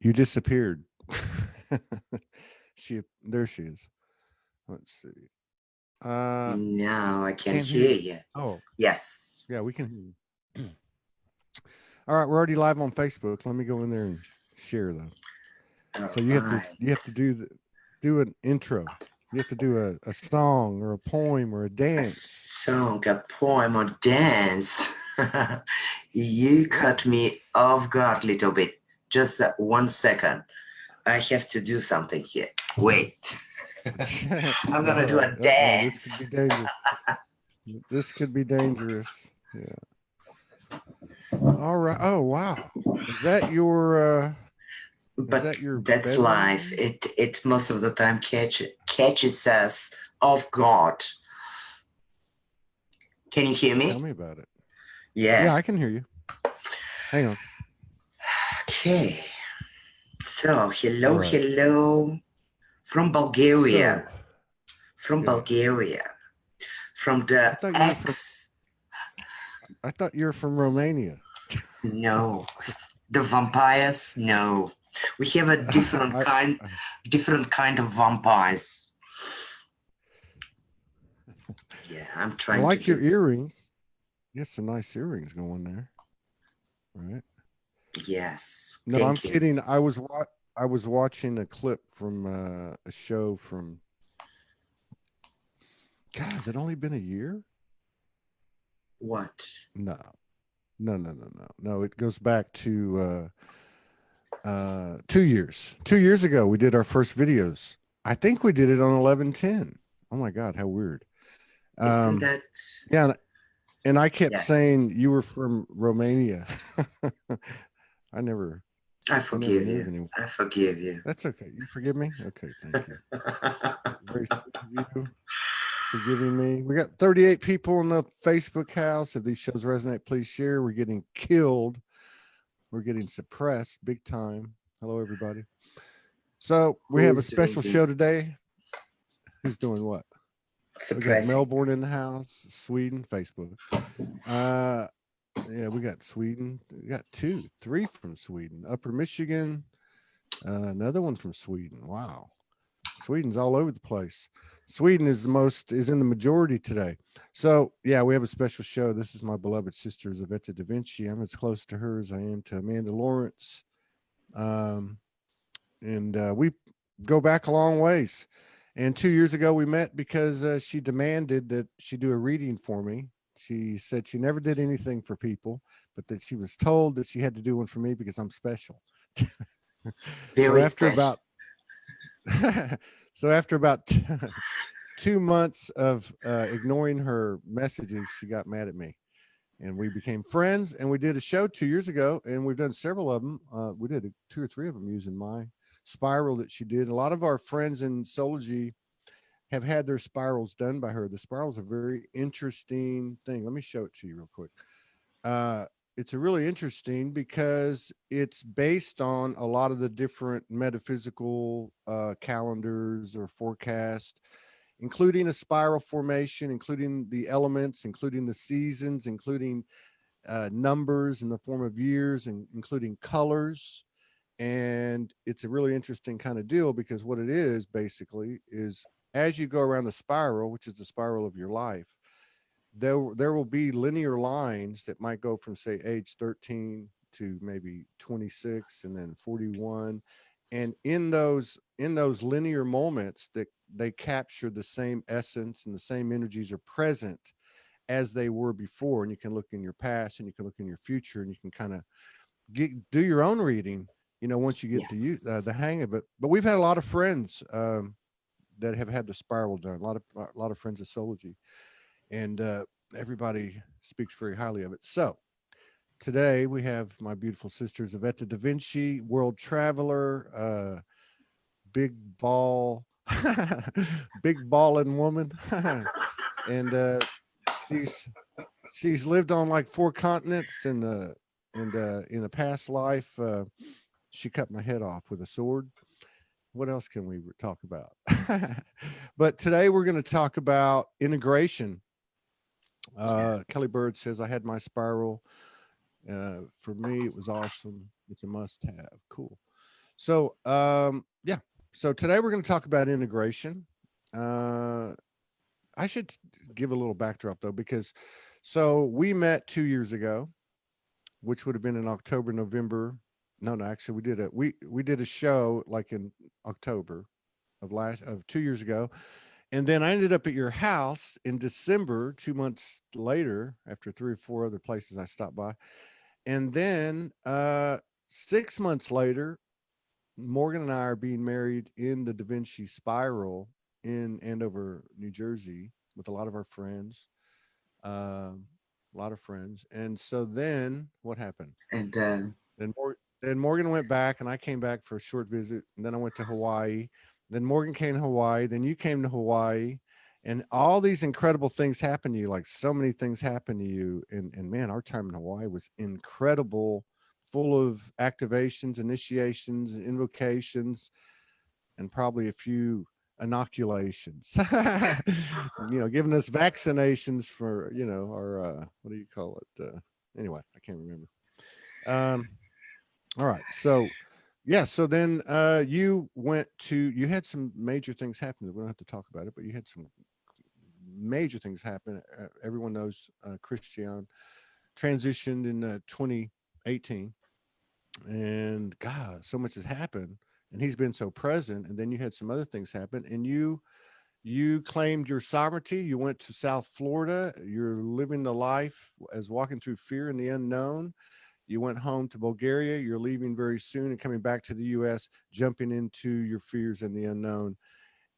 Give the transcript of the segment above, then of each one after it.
You disappeared. There she is. Let's see. No, I can't Can't hear hear you. Oh, Yes. yeah, we can hear you. All right, we're already live on Facebook. Let me go in there and share though. All So right. you have to do an intro. You have to do a song or a poem or a A dance. song, a poem, or dance. You caught me off guard a little bit. Just 1 second. I have to do something here. Wait. I'm gonna do a No, this could dance. be dangerous. This could be dangerous. Yeah. All right. Oh wow. Is that your But that's bedroom? life. It most of the time catches us off guard. Can you hear me? Tell me about it. Yeah. Yeah, I can hear you. Hang on. Okay. So hello, Right. hello from Bulgaria. So, From go ahead. Bulgaria. From the X. I thought you were from Romania. No. The vampires? No. We have a different kind of vampires. Yeah, I'm trying I like to your earrings. You have some nice earrings going there. Right? Yes. No, Thank I'm you. kidding. I was watching a clip from a show from God, has it only been a year? What? No. No, it goes back to 2 years. 2 years ago we did our first videos. I think we did it on 11/10. Oh my God, how weird. Isn't that? Yeah, and I kept Yes. saying you were from Romania. I forgive you. Anyone. I forgive you. That's okay. You forgive me? Okay, thank you. Very sweet of you forgiving me. We got 38 people in the Facebook house. If these shows resonate, please share. We're getting killed. We're getting suppressed big time. Hello, everybody. So we have a special show today. Who's doing what? We got Melbourne in the house, Sweden, Facebook. Yeah, we got Sweden. We got 3 from Sweden. Upper Michigan, another one from Sweden. Wow. Sweden's all over the place. Sweden is in the majority today. So yeah, we have a special show. This is my beloved sister, Tzveta DaVinci. I'm as close to her as I am to Amanda Lawrence. And we go back a long ways. And 2 years ago we met because she demanded that she do a reading for me. She said she never did anything for people, but that she was told that she had to do one for me because I'm special. Very special. So after about 2 months of ignoring her messages, she got mad at me, and we became friends. And we did a show 2 years ago, and we've done several of them. We did 2 or 3 of them using my spiral that she did. A lot of our friends in Soulogy have had their spirals done by her. The spiral's a very interesting thing. Let me show it to you real quick. It's a really interesting because it's based on a lot of the different metaphysical calendars or forecasts, including a spiral formation, including the elements, including the seasons, including numbers in the form of years, and including colors. And it's a really interesting kind of deal because what it is basically is as you go around the spiral, which is the spiral of your life, there will be linear lines that might go from say age 13 to maybe 26 and then 41. And in those linear moments that they capture the same essence and the same energies are present as they were before. And you can look in your past and you can look in your future and you can kind of do your own reading, once you get to use the hang of it. But we've had a lot of friends that have had the spiral done, a lot of friends of Soulogy, and everybody speaks very highly of it. So today we have my beautiful sister Tzveta DaVinci, world traveler, big ball, big balling woman, and she's lived on like 4 continents, and in a past life. she cut my head off with a sword. What else can we talk about? But today we're going to talk about integration. Kelly Bird says, I had my spiral. For me, it was awesome. It's a must have. Cool. So, yeah. So today we're going to talk about integration. I should give a little backdrop though, because so we met 2 years ago, which would have been in October, November. No, actually we did a show like in October of 2 years ago. And then I ended up at your house in December, 2 months later, after 3 or 4 other places I stopped by. And then 6 months later, Morgan and I are being married in the DaVinci Spiral in Andover, New Jersey, with a lot of our friends, a lot of friends. And so then what happened? And Then Morgan went back, and I came back for a short visit. And then I went to Hawaii. Then Morgan came to Hawaii. Then you came to Hawaii. And all these incredible things happened to you. Like so many things happened to you. And man, our time in Hawaii was incredible, full of activations, initiations, invocations, and probably a few inoculations. Giving us vaccinations for, our what do you call it? Anyway, I can't remember. All right. So yeah, so then you had some major things happen. We don't have to talk about it, but you had some major things happen. Everyone knows Christian transitioned in 2018, and God, so much has happened, and he's been so present. And then you had some other things happen, and you claimed your sovereignty. You went to South Florida. You're living the life as walking through fear and the unknown. You went home to Bulgaria. You're leaving very soon and coming back to the U.S., jumping into your fears and the unknown.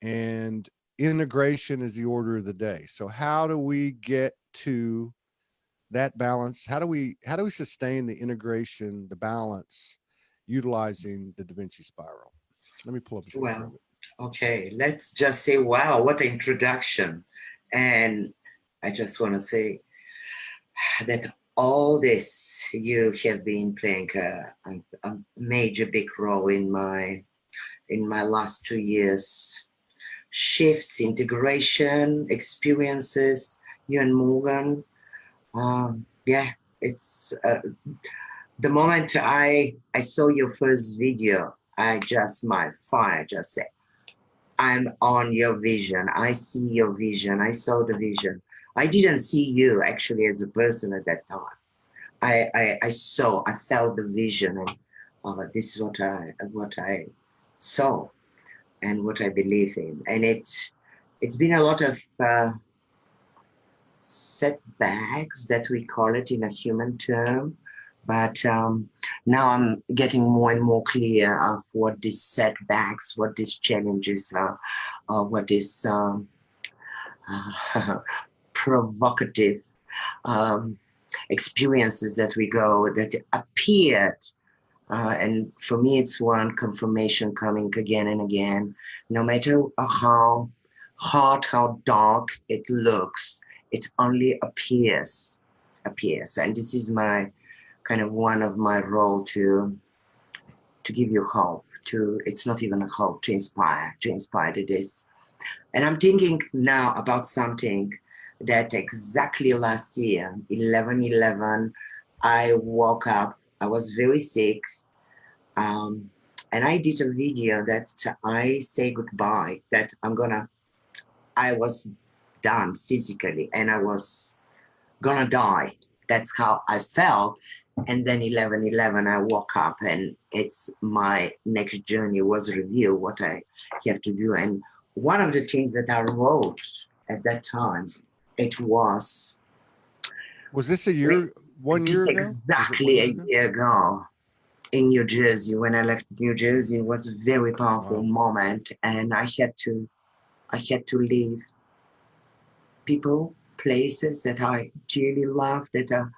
And integration is the order of the day. So how do we get to that balance? How do we sustain the integration, the balance, utilizing the DaVinci Spiral? Let me pull up a picture well, of it. okay, let's just say, wow, what an introduction. And I just want to say that all this, you have been playing a major big role in my last 2 years. Shifts, integration, experiences, you and Morgan. Yeah, it's the moment I saw your first video, my fire just said, I'm on your vision. I see your vision. I saw the vision. I didn't see you actually as a person at that time. I felt the vision, and this is what I saw and what I believe in. And it's been a lot of setbacks, that we call it in a human term. But now I'm getting more and more clear of what these setbacks, what these challenges are, what is provocative experiences that appeared. And for me, it's one confirmation coming again and again. No matter how hot, how dark it looks, it only appears. And this is my kind of one of my role to give you hope. It's not even a hope, to inspire to this. And I'm thinking now about something that exactly last year, 11/11, I woke up. I was very sick. And I did a video that I say goodbye, that I was done physically and I was gonna die. That's how I felt. And then 11/11, I woke up, and it's my next journey was review what I have to do. And one of the things that I wrote at that time, it was this a year, 1 year ago? Exactly a year ago in New Jersey. When I left New Jersey, it was a very powerful moment, and I had to leave people, places that I dearly love, that are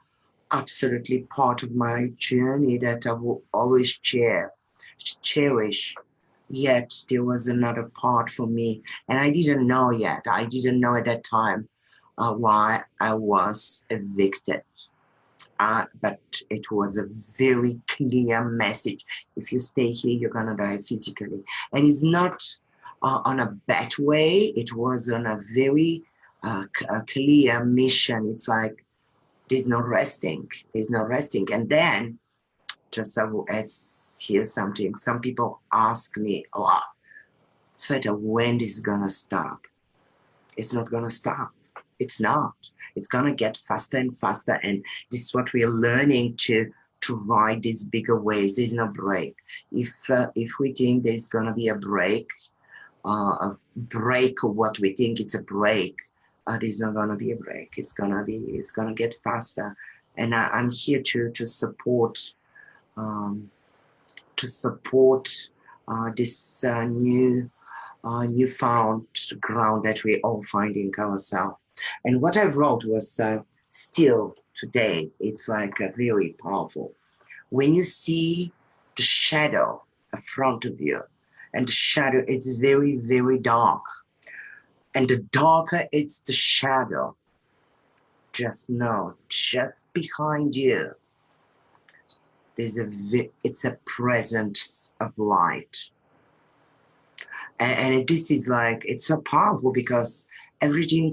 absolutely part of my journey, that I will always cherish. Yet there was another part for me, and I didn't know yet. I didn't know at that time why I was evicted. but it was a very clear message. If you stay here, you're gonna die physically. And it's not on a bad way. It was on a very clear mission. It's like, there's no resting. There's no resting. And then, just as here's something, some people ask me a lot, Tzveta, when is it gonna stop? It's not gonna stop. It's not. It's gonna get faster and faster. And this is what we are learning to ride these bigger waves. There's no break. If we think there's gonna be a break, of what we think it's a break, there's not gonna be a break. It's gonna get faster. And I'm here to support this newfound ground that we all finding ourselves. And what I wrote was still today, it's like very powerful. When you see the shadow in front of you, and the shadow, it's very, very dark. And the darker it's the shadow, just know, just behind you, it's a presence of light. And this is like, it's so powerful because everything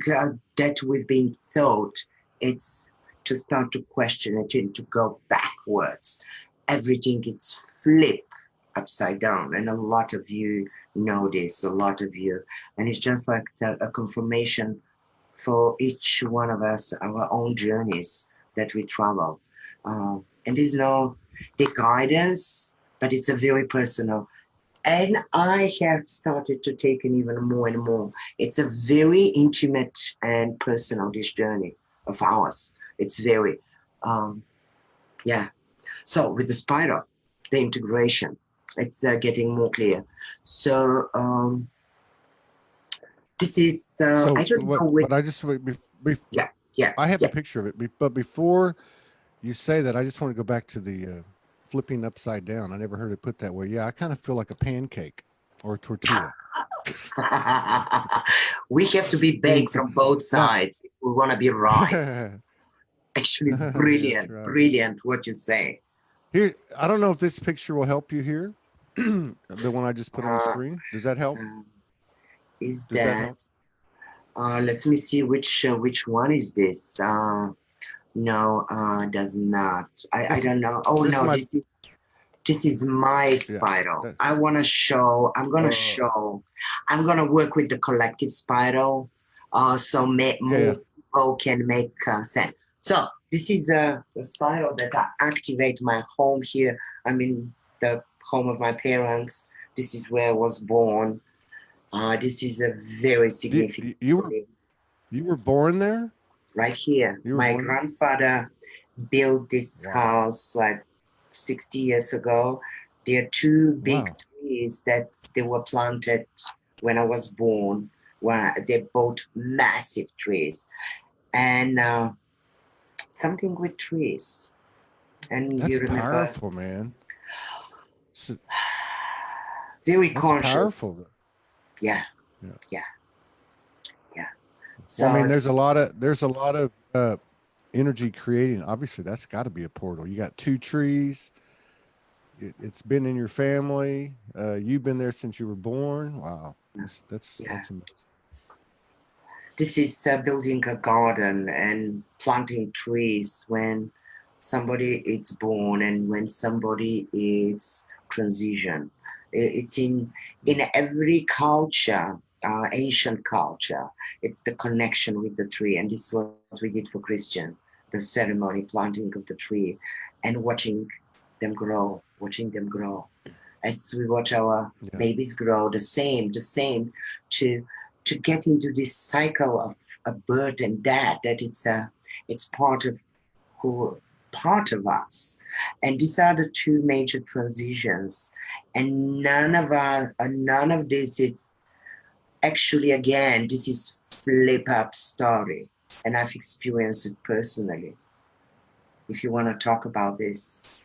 that we've been taught, it's to start to question it and to go backwards. Everything is flipped upside down. And a lot of you know this, a lot of you. And it's just like a confirmation for each one of us, our own journeys that we travel. And there's no the guidance, but it's a very personal. And I have started to take it even more and more. It's a very intimate and personal, this journey of ours. It's very, yeah. So with the spiral, the integration, it's getting more clear. So this is, So I don't know what, but I just, yeah. I have a picture of it, but before you say that, I just want to go back to the flipping upside down. I never heard it put that way. Yeah, I kind of feel like a pancake or a tortilla. We have to be baked from both sides if we want to be right. Actually, it's brilliant, right. brilliant what you say. Here, I don't know if this picture will help you here. The one I just put on the screen. Does that help? Is Does that that? help? Let me see which one is this. No, does not. I don't know. Oh no, this is my spiral. I want to show. I'm gonna show. I'm gonna work with the collective spiral, so more people can make sense. So this is a spiral that I activate my home here. I'm in the home of my parents. This is where I was born. This is a very significant. You were born there? Right here. My grandfather built this house like 60 years ago. There are two big trees that they were planted when I was born. They're both massive trees. And something with trees. And that's you remember, powerful, man. Very that's conscious. Powerful. Yeah. So well, I mean, there's a lot of energy creating. Obviously, that's got to be a portal. You got two trees. It's been in your family. You've been there since you were born. Wow, that's amazing. This is building a garden and planting trees when somebody is born and when somebody is transition. It's in every culture, ancient culture. It's the connection with the tree, and this is what we did for Christian, the ceremony, planting of the tree, and watching them grow. As we watch our babies grow, the same to get into this cycle of birth and death, that it's part of us. And these are the two major transitions. And none of this is actually, again, this is flip up story. And I've experienced it personally. If you want to talk about this,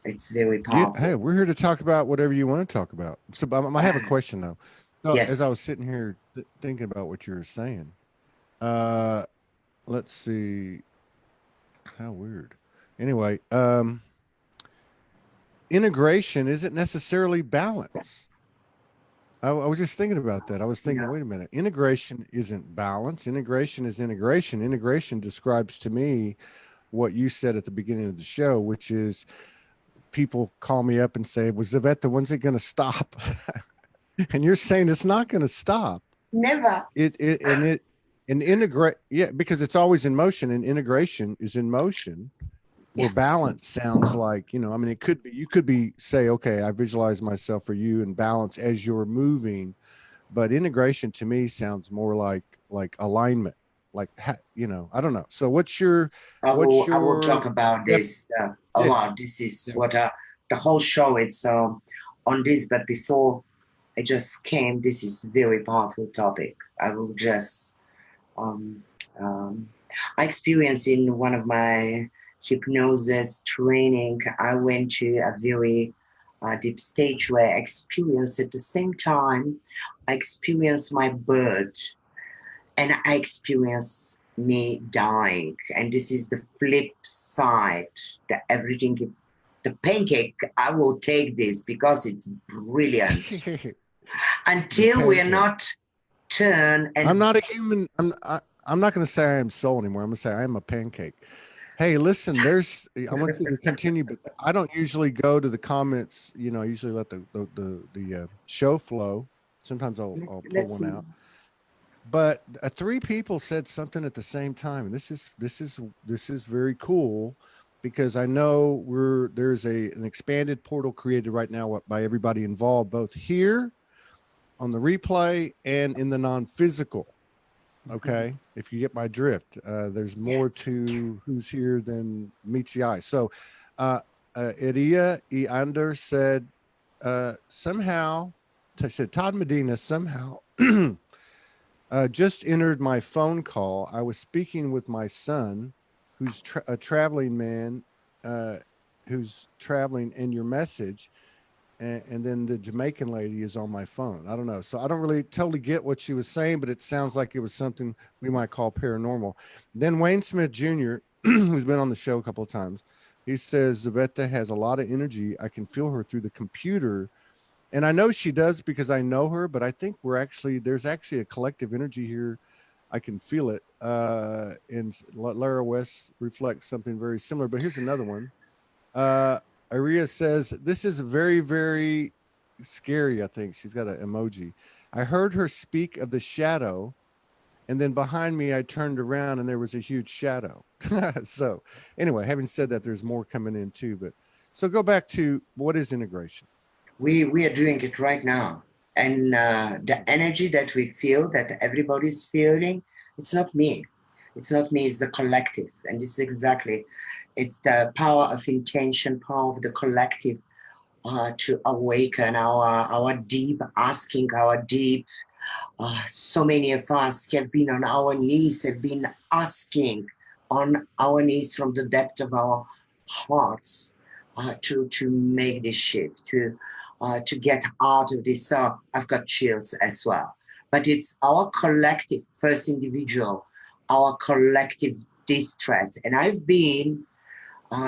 it's very powerful. Hey, we're here to talk about whatever you want to talk about. So I have a question though. So, as I was sitting here thinking about what you were saying, let's see. How weird. Anyway, integration isn't necessarily balance. I was just thinking about that. I was thinking, Yeah. wait a minute, integration isn't balance. Integration is integration. Integration describes to me what you said at the beginning of the show, which is people call me up and say, "Was Tzveta, when's it going to stop?" And you're saying it's not going to stop. Never. And integrate, yeah, because it's always in motion, and integration is in motion. Where Yes. balance sounds like, I mean, it could be, you could be say, okay, I visualize myself for you and balance as you're moving, but integration to me sounds more like alignment, like, I don't know. So what's I will your talk about yep, this a yeah, lot. This is yeah. what the whole show it's on this. But before I just came, this is very powerful topic. I will just um, um, I experienced in one of my hypnosis training. I went to a very deep stage where I experienced at the same time. I experienced my birth and I experienced me dying. And this is the flip side. That everything, the pancake. I will take this because it's brilliant. The Until we are pancake. not turn I'm and not a human. I'm not going to say I am soul anymore. I'm going to say I am a pancake. Hey, listen, I want you to continue, but I don't usually go to the comments. I usually let the show flow. Sometimes I'll pull let's one out. But three people said something at the same time, and this is very cool because I know there's an expanded portal created right now by everybody involved, both here on the replay and in the non-physical. Okay, if you get my drift, there's more yes. to who's here than meets the eye. So, Iria Eander said somehow. Said Todd Medina somehow just entered my phone call. I was speaking with my son, who's a traveling man, uh, who's traveling, and your message. And then the Jamaican lady is on my phone. I don't know. So I don't really totally get what she was saying, but it sounds like it was something we might call paranormal. Then Wayne Smith Jr., who's been on the show a couple of times, he says Tzveta has a lot of energy. I can feel her through the computer. And I know she does because I know her, but I think there's actually a collective energy here. I can feel it. And Lara West reflects something very similar. But here's another one. Uh, Aria says, this is very, very scary. I think she's got an emoji. I heard her speak of the shadow, and then behind me, I turned around and there was a huge shadow. So, anyway, having said that, there's more coming in too. But so go back to what is integration? We are doing it right now, and the energy that we feel, that everybody's feeling, it's not me. It's not me. It's the collective, and this is exactly. It's the power of intention, power of the collective, to awaken our deep, asking our deep. So many of us have been on our knees, have been asking on our knees from the depth of our hearts, to make this shift, to get out of this. I've got chills as well. But it's our collective, first individual, our collective distress. And I've been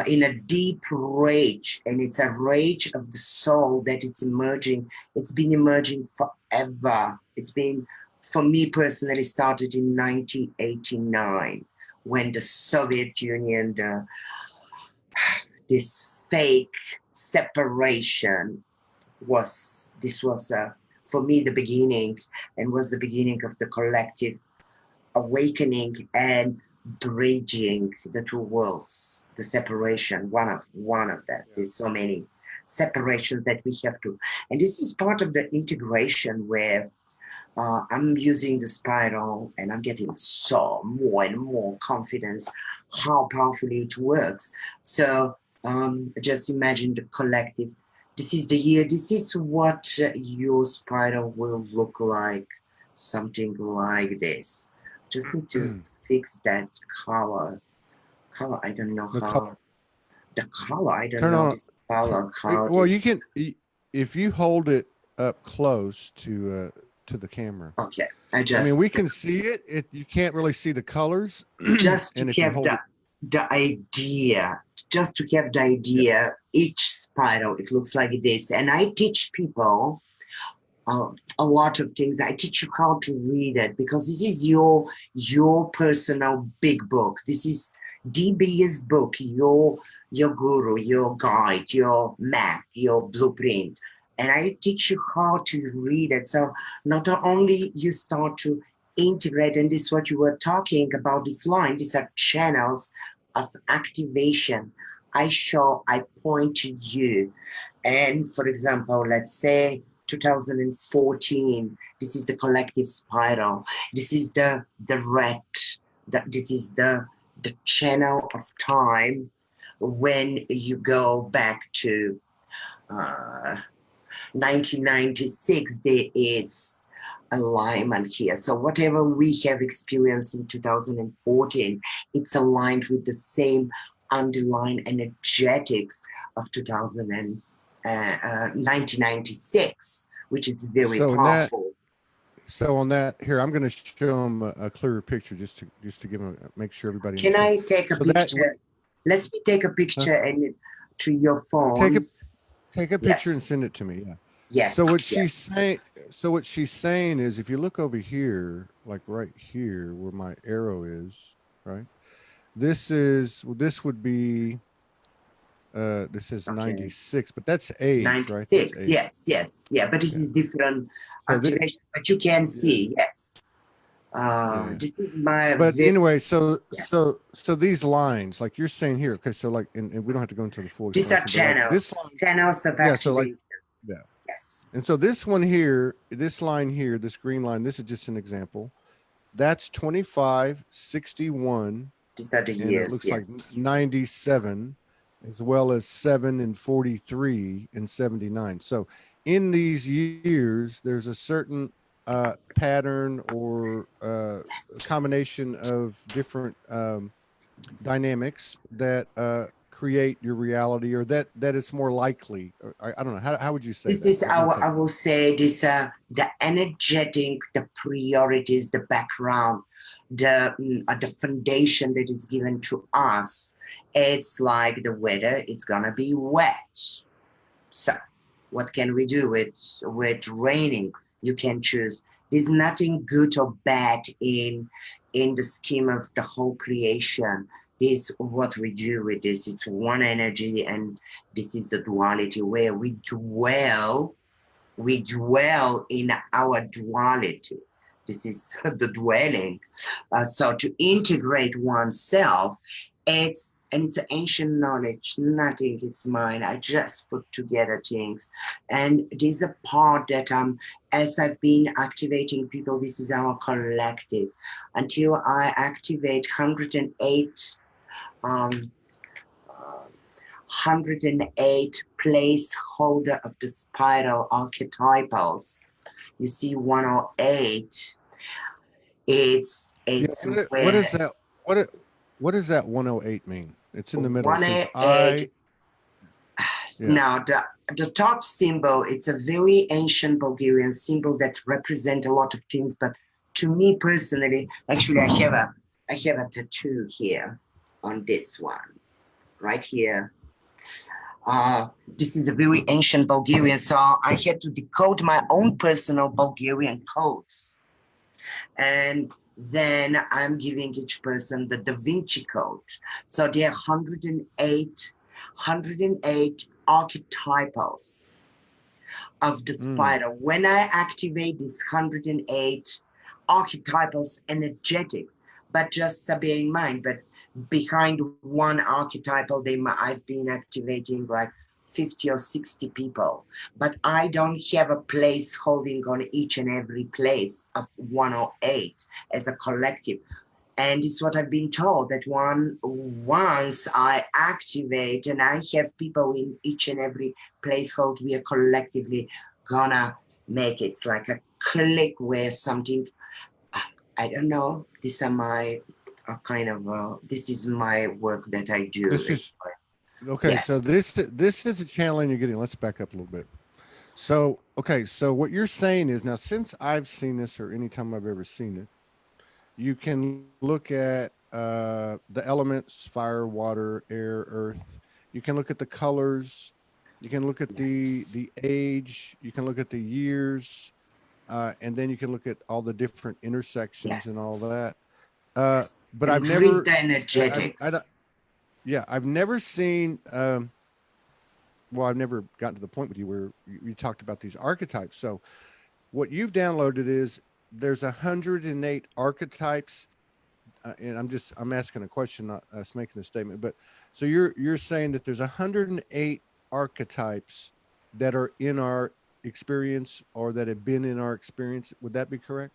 in a deep rage, and it's a rage of the soul that it's emerging. It's been emerging forever. It's been, for me personally, started in 1989 when the Soviet Union, this fake separation this was for me the beginning, and was the beginning of the collective awakening and bridging the two worlds, the separation, one of them. Yeah. There's so many separations that we have to, and this is part of the integration where I'm using the spiral and I'm getting so more and more confidence how powerfully it works. So just imagine the collective. This is the year, this is what your spiral will look like, something like this. Just need to fix that color. I don't know The how. color. The color, I don't Turn know on. this color, how Well, you this. can if you hold it up close to the camera. Okay, I I mean, we just can see it. You can't really see the colors, just to and if you get hold it, the idea just to have the idea, each spiral, it looks like this. And I teach people a lot of things. I teach you how to read it, because this is your personal big book. This is the biggest book, your guru, your guide, your map, your blueprint. And I teach you how to read it. So not only you start to integrate, and this is what you were talking about, this line, these are channels of activation. I point to you. And for example, let's say 2014, this is the collective spiral. This is the red, this is the channel of time when you go back to 1996, there is alignment here. So whatever we have experienced in 2014, it's aligned with the same underlying energetics of 1996, which is very powerful. So on that, here I'm going to show them a clearer picture, just to give them, make sure everybody. Can I take a picture? Let's take a picture and to your phone. Take a picture and send it to me. Yeah. Yes. So what she's saying is, if you look over here, like right here where my arrow is, right? This would be this is 96, but that's age, 96, right? That's age. Yes. Yeah, but this is different activation, but you can see, yes. This is my. But anyway, so these lines, like you're saying here, okay, so like, and we don't have to go into the full. These are channels. Like this line, channels of activation. So like, yes. And so this one here, this line here, this green line, this is just an example. That's 25, 61. These are the years. It looks like 97, as well as 7 and 43 and 79. So in these years, there's a certain pattern or combination of different dynamics that create your reality, or that it's more likely. I don't know. How would you say this is I will say this, the energetic, the priorities, the background, the foundation that is given to us. It's like the weather, it's gonna be wet. So what can we do with raining? You can choose. There's nothing good or bad in the scheme of the whole creation. This what we do with this. It's one energy, and this is the duality where we dwell in our duality. This is the dwelling. So to integrate oneself, it's an ancient knowledge, nothing is mine. I just put together things. And there's a part that as I've been activating people, this is our collective. Until I activate 108 placeholder of the spiral archetypals. You see 108. It's what is that? What does that 108 mean? It's in the middle. 108. Now the top symbol, it's a very ancient Bulgarian symbol that represents a lot of things. But to me personally, actually, I have a tattoo here on this one, right here. This is a very ancient Bulgarian, so I had to decode my own personal Bulgarian codes. And then I'm giving each person the DaVinci code. So there are 108 archetypals of the spider. When I activate these 108 archetypals energetics, but just bear in mind, but behind one archetypal, I've been activating like 50 or 60 people, but I don't have a place holding on each and every place of 108 as a collective. And it's what I've been told, that once I activate and I have people in each and every place hold, we are collectively gonna make it. It's like a click where something, I don't know, these are my this is my work that I do. Okay, yes. So this is a challenge you're getting. Let's back up a little bit. So, okay, so what you're saying is, now since I've seen this, or anytime I've ever seen it, you can look at the elements, fire, water, air, earth. You can look at the colors. You can look at Yes. the age. You can look at the years, and then you can look at all the different intersections and Yes. all that. Yes. But I've And read never, the I energetics. don't, yeah, I've never seen. Well, I've never gotten to the point with you where you talked about these archetypes. So what you've downloaded is there's 108 archetypes, and I'm asking a question, not us making a statement. But so you're saying that there's 108 archetypes that are in our experience or that have been in our experience. Would that be correct?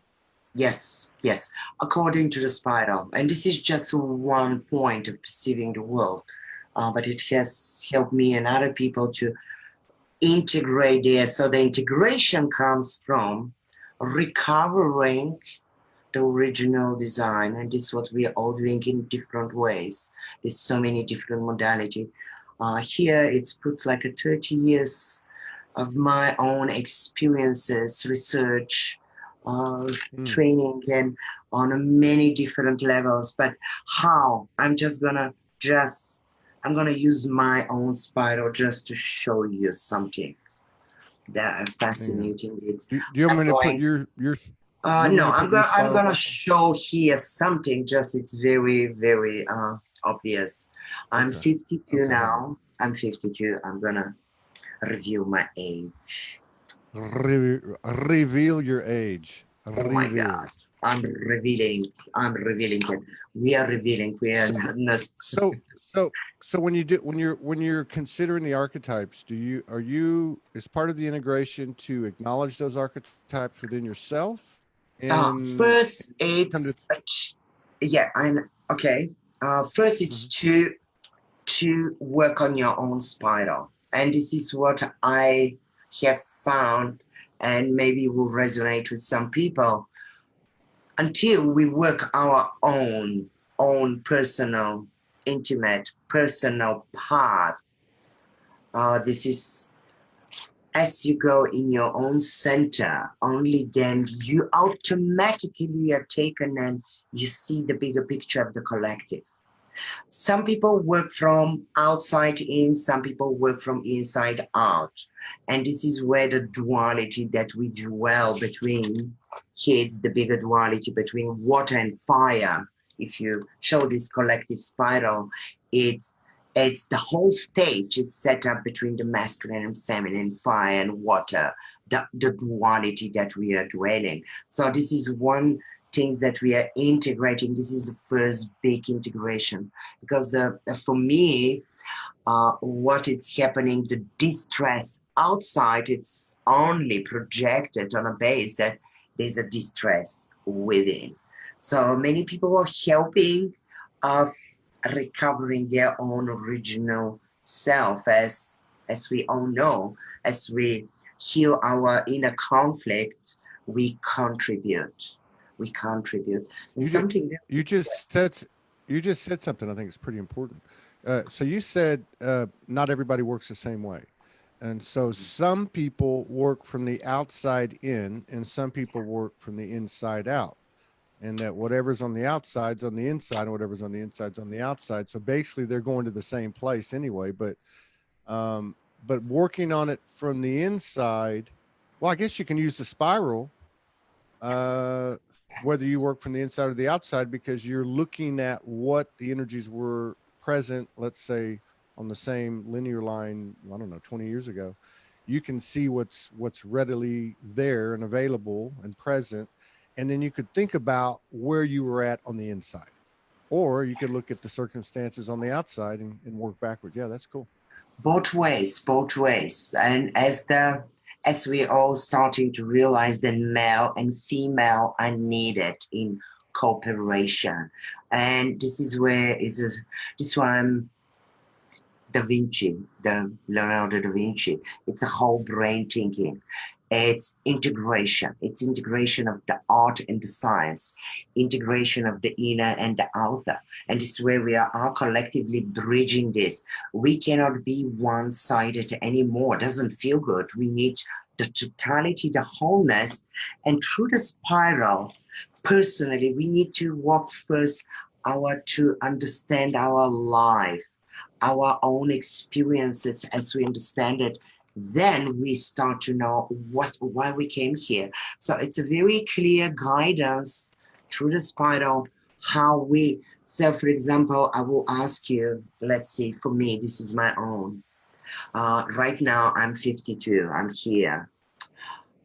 Yes, yes, according to the spiral. And this is just one point of perceiving the world. But it has helped me and other people to integrate there. So the integration comes from recovering the original design. And this is what we are all doing in different ways. There's so many different modality. Here it's put like a 30 years of my own experiences, research, Mm, training, and on many different levels. But how? I'm gonna use my own spiral just to show you something that hang on. fascinating. It. Do you want I'm me to put going. your you want me No, to put your I'm spiral gonna up? show here something. Just it's very very obvious. I'm Okay. 52 Okay. Hold on. now. I'm 52. I'm gonna reveal my age. Reveal your age. Oh my Reveal. God. I'm revealing. I'm revealing it. We are revealing. We are So not. so so so when you do when you're considering the archetypes, do you are you is part of the integration to acknowledge those archetypes within yourself and First, come to yeah. I'm okay. First, it's Mhm. to work on your own spiral, and this is what I have found, and maybe will resonate with some people. Until we work our own personal, intimate, personal path, this is as you go in your own center, only then you automatically are taken and you see the bigger picture of the collective. Some people work from outside in, some people work from inside out. And this is where the duality that we dwell between hits, the bigger duality between water and fire. If you show this collective spiral, it's it's the whole stage. It's set up between the masculine and feminine, fire and water, the duality that we are dwelling. So this is one things that we are integrating. This is the first big integration because for me, what is happening, the distress outside, it's only projected on a base that there's a distress within. So many people are helping of recovering their own original self, as we all know, as we heal our inner conflict, we contribute. We contribute. And you just something that you just said you just said something I think is pretty important. So you said not everybody works the same way. And so some people work from the outside in and some people work from the inside out. And that whatever's on the outside's on the inside and whatever's on the inside's on the outside. So basically they're going to the same place anyway, but working on it from the inside, well, I guess you can use the spiral, yes, uh, whether you yes, work from the inside or the outside, because you're looking at what the energies were present, let's say on the same linear line, I don't know, 20 years ago. You can see what's readily there and available and present. And then you could think about where you were at on the inside. Or you could look at the circumstances on the outside and work backwards. Yeah, that's cool. both ways, both ways. And as we all starting to realize that male and female are needed in cooperation, and this is where this one DaVinci, the Leonardo da Vinci. It's a whole brain thinking. It's integration. It's integration of the art and the science, integration of the inner and the outer. And this is where we are all collectively bridging this. We cannot be one-sided anymore. It doesn't feel good. We need the totality, the wholeness. And through the spiral, personally, we need to walk first to understand our life, our own experiences as we understand it, then we start to know why we came here. So it's a very clear guidance through the spiral how we. So for example, I will ask you, let's see, for me, this is my own. Right now I'm 52, I'm here.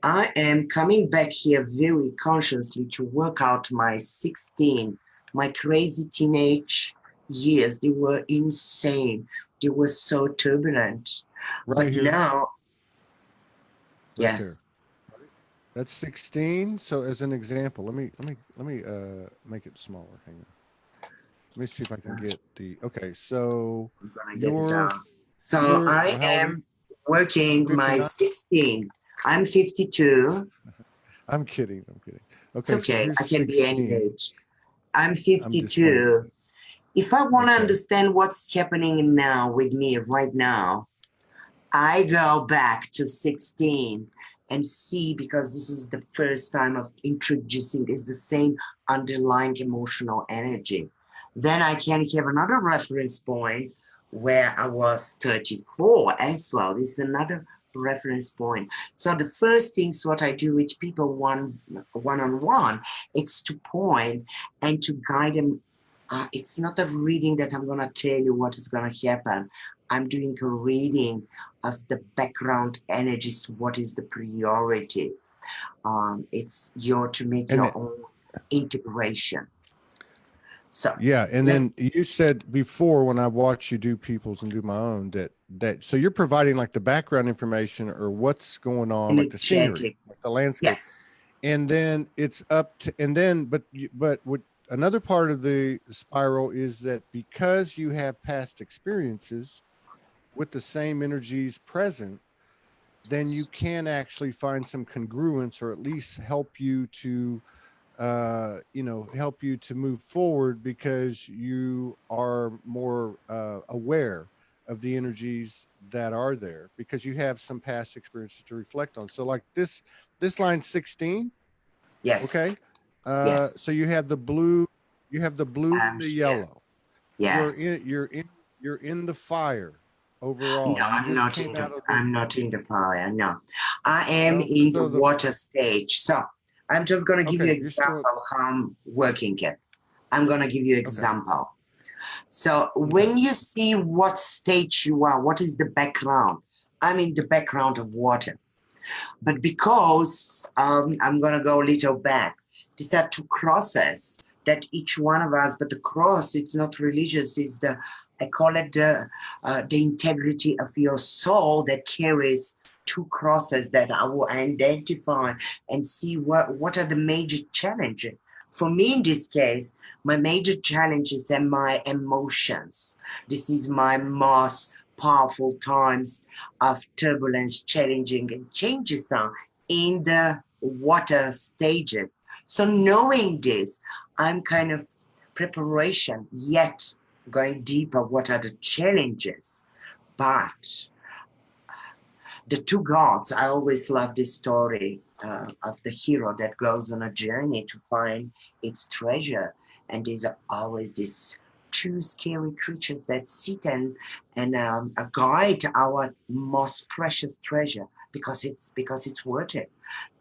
I am coming back here very consciously to work out my 16, my crazy teenage years. They were insane. They were so turbulent. Right But here, now, right there. yes, That's 16. So as an example, let me make it smaller. Hang on. Let me see if I can get the. Okay, so I'm gonna get it you're down. So I how old are you? am working my 59. 16. I'm 52. I'm kidding. I'm kidding. It's Okay, so okay. here's I can be any 16. age. I'm I'm just playing. 52. If I want to Okay. understand what's happening now with me right now, I go back to 16 and see, because this is the first time of introducing, is the same underlying emotional energy. Then I can have another reference point where I was 34 as well. This is another reference point. So the first things what I do with people one-on-one, it's to point and to guide them. It's not a reading that I'm going to tell you what is going to happen. I'm doing a reading of the background energies, what is the priority. It's to make And your own integration. So yeah, and let's then you said before when I watch you do people's and do my own that so you're providing like the background information or what's going on, like the scenery, energetic. like the landscape, Yes, and then it's up to but what another part of the spiral is that because you have past experiences with the same energies present, then you can actually find some congruence or at least help you to help you to move forward because you are more aware of the energies that are there because you have some past experiences to reflect on. So like this line 16, yes, okay, yes. so you have the blue I'm and the here. yellow. you're in Yes. you're in you're in the fire overall. No, You I'm just not came in the out of the I'm not in the fire. No, I am no in the so the water stage. So I'm just gonna give you okay you're still example how I'm working it. I'm gonna give you okay example. So okay when you see what stage you are, what is the background? I'm in the background of water. But because I'm going to go a little back, these are two crosses that each one of us, but the cross, it's not religious, it's I call it the integrity of your soul that carries two crosses that I will identify and see what are the major challenges. For me, in this case, my major challenges are my emotions. This is my most powerful times of turbulence, challenging, and changes are in the water stages. So knowing this, I'm kind of preparation, yet going deeper, what are the challenges? But the two gods, I always love this story of the hero that goes on a journey to find its treasure. And there's always these two scary creatures that sit and guide our most precious treasure because it's worth it.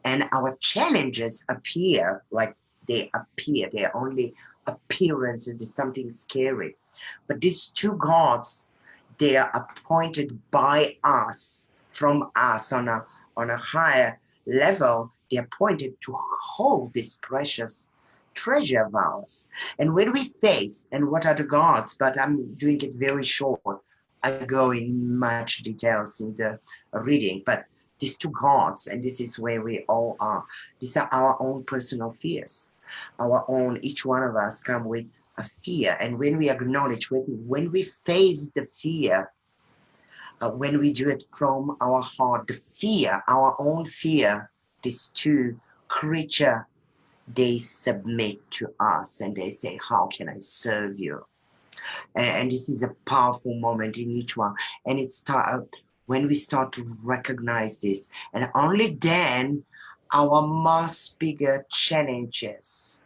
And our challenges appear like they appear. They're only appearances. It's something scary. But these two gods, they are appointed by us, from us on a higher level. They are appointed to hold this precious treasure of ours. And when we face, and what are the gods? But I'm doing it very short. I go in much details in the reading, but these two gods, and this is where we all are. These are our own personal fears. Our own, each one of us come with a fear. And when we acknowledge, when we face the fear, when we do it from our heart, the fear, our own fear, these two creature, they submit to us and they say, how can I serve you? And this is a powerful moment in each one. And it's when we start to recognize this, and only then our most bigger challenges.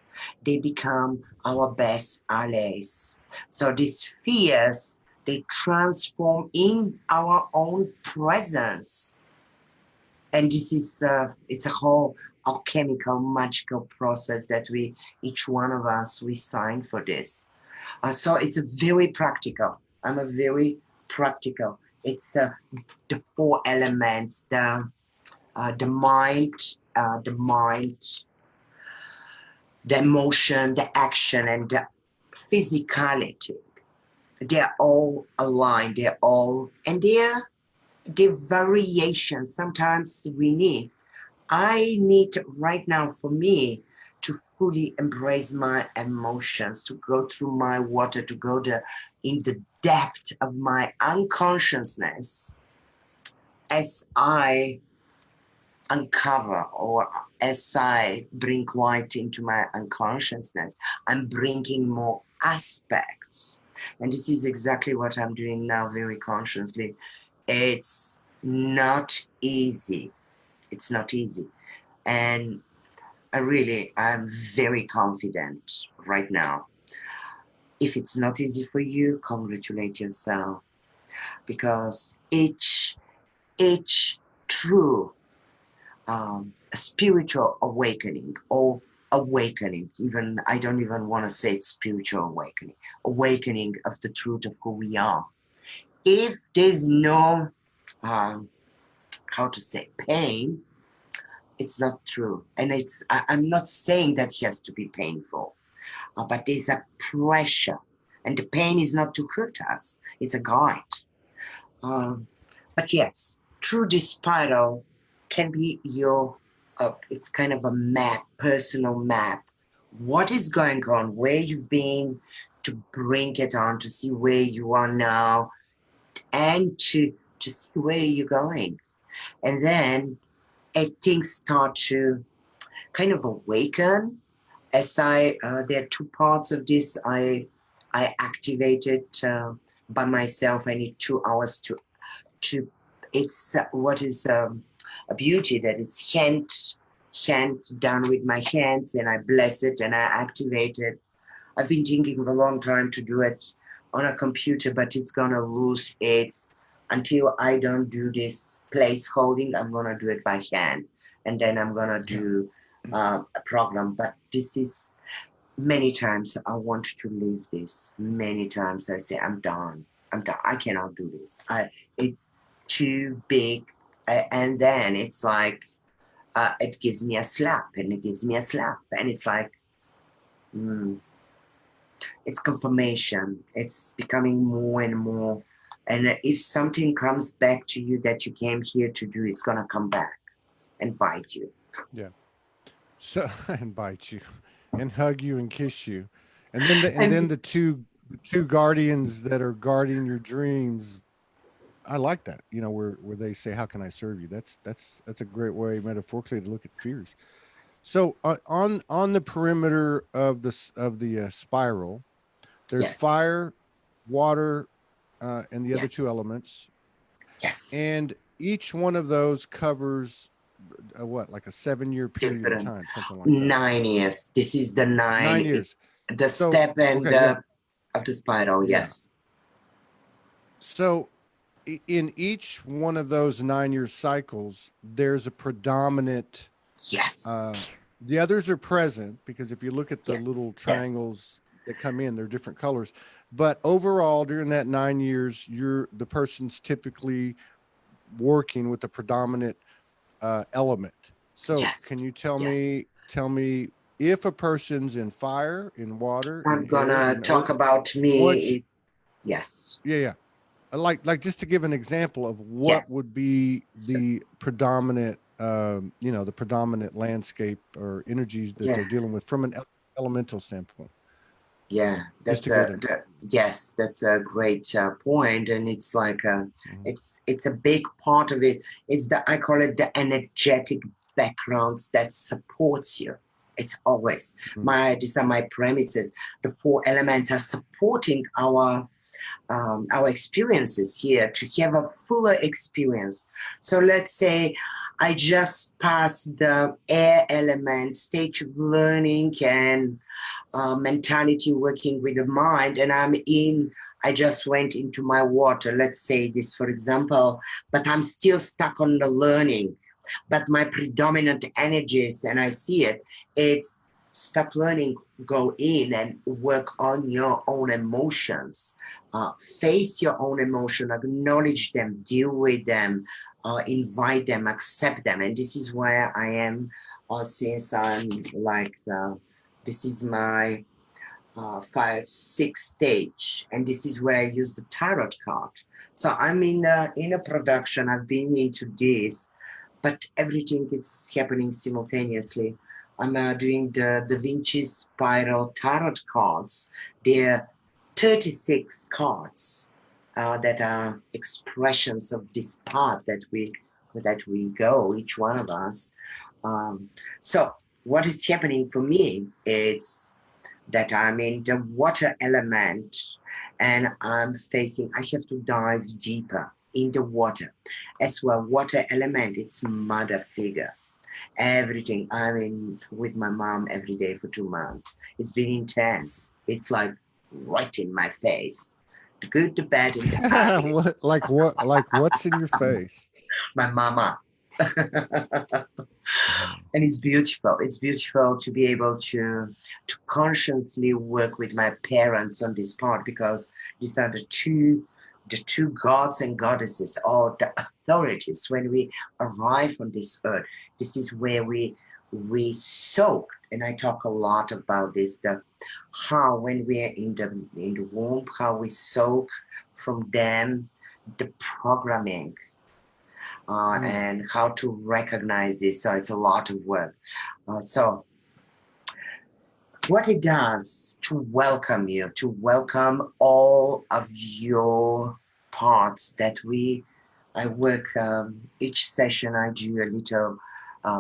They become our best allies. So these fears, they transform in our own presence. And this is, it's a whole alchemical, magical process that we, each one of us, we sign for this. So it's a very practical. I'm a very practical. It's the four elements, the mind, the emotion, the action, and the physicality. They're all aligned. They're all, and they're variations. Sometimes I need right now for me to fully embrace my emotions, to go through my water, to go in the depth of my unconsciousness as I uncover, or as I bring light into my unconsciousness. I'm bringing more aspects. And this is exactly what I'm doing now very consciously. It's not easy. It's not easy. And I'm very confident right now. If it's not easy for you, congratulate yourself, because each true spiritual awakening, or awakening, even I don't even want to say it's spiritual awakening of the truth of who we are. If there's no how to say pain, it's not true. And I'm not saying that it has to be painful, but there's a pressure, and the pain is not to hurt us, it's a guide. But yes, through this spiral can be your, it's kind of a map, personal map. What is going on, where you've been, to bring it on, to see where you are now, and to see where you're going. And then things start to kind of awaken. As there are two parts of this. I activated by myself. I need 2 hours to it's what is a beauty, that it's hand done with my hands, and I bless it and I activate it. I've been thinking for a long time to do it on a computer, but it's gonna lose its, until I don't do this place holding, I'm gonna do it by hand, and then I'm gonna do a program. But this is, many times I want to leave this. Many times I say, I'm done. I cannot do this. It's too big. And then it's like, it gives me a slap, and it gives me a slap. And it's like, it's confirmation. It's becoming more and more. And if something comes back to you that you came here to do, it's going to come back and bite you. Yeah. So, and bite you and hug you and kiss you. And then the two guardians that are guarding your dreams. I like that. Where they say, "How can I serve you?" That's a great way, metaphorically, to look at fears. So on the perimeter of the spiral, there's Yes. fire, water, and the other Yes. two elements, Yes. and each one of those covers like a 7-year period of Different. time, something like that. 9 years. This is the 9 years. The So step and okay, yeah, of the spiral. yeah. Yes. So in each one of those 9-year cycles, there's a predominant. Yes. The others are present, because if you look at the Yes. little Yes. triangles that come in, they're different colors. But overall, during that 9 years, the person's typically working with the predominant element. So can Yes. you tell Yes. me if a person's in fire, in water, I'm in air, gonna in talk earth, about which, me. Yes. yeah. Like just to give an example of what Yes. would be So, the predominant, the predominant landscape or energies that yeah. they're dealing with from an elemental standpoint, Yeah. just to get an. Yes. That's a great point, and it's like Mhm. it's a big part of it. It's I call it the energetic backgrounds that supports you. It's always these are my premises. The 4 elements are supporting our experiences here to have a fuller experience. So let's say I just passed the air element stage of learning and mentality working with the mind, and I just went into my water, let's say this for example, but I'm still stuck on the learning. But my predominant energies, and I see it's stop learning, go in and work on your own emotions, face your own emotion, acknowledge them, deal with them, invite them, accept them. And this is where I am, since I'm like, this is my 5-6 stage, and this is where I use the tarot card. So I'm in a production. I've been into this, but everything is happening simultaneously. I'm doing the DaVinci spiral tarot cards. They're 36 cards that are expressions of this path that we go, each one of us. So what is happening for me is that I'm in the water element, and I have to dive deeper in the water. As well, water element, it's mother figure. Everything. I'm in with my mom every day for 2 months. It's been intense. It's like right in my face. The good, the bad, and the ugly. Like what's in your face? My mama. And it's beautiful. It's beautiful to be able to consciously work with my parents on this part, because these are the two gods and goddesses, or the authorities. When we arrive on this earth, this is where we soak. And I talk a lot about this, the how when we are in the womb, how we soak from them the programming, and how to recognize this. So it's a lot of work. So what it does to welcome you, to welcome all of your parts that I work, each session I do a little